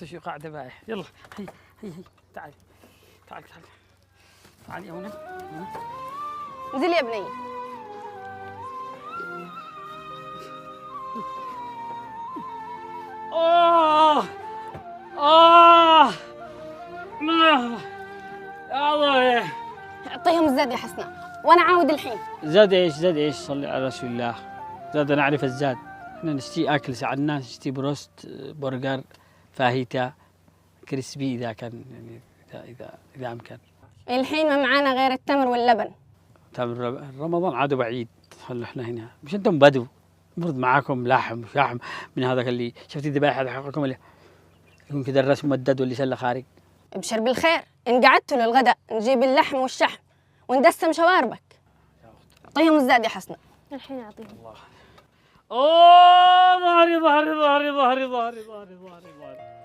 شو قاعدة بقى، يلا هي هي هي تعالي تعالي تعالي تعالي هنا انزلي يا بنية. آه آه يا الله. اعطيهم الزاد يا حسناء وانا عاود الحين. زاد ايش زاد ايش؟ صلي على رسول الله. زاد انا اعرف الزاد. احنا نشتي اكل ساعدنا نشتي بروست برجر فاهيتا كريسبي اذا كان يعني اذا امكن. الحين ما معانا غير التمر واللبن. تمر رمضان عادوا بعيد. خلوا احنا هنا مش انتم بدو المفروض معاكم لحم شحم من هذاك اللي شفتي الذبائح هذا حقكم اللي يكون كذا الراس ممدد واللي سله خارج. ابشر بالخير ان قعدتوا للغداء نجيب اللحم والشحم وندسم شواربك. اعطيهم الزاد يا حسناء. الحين اعطيهم. الله ظهري ظهري ظهري ظهري ظهري ظهري ظهري ظهري ظهري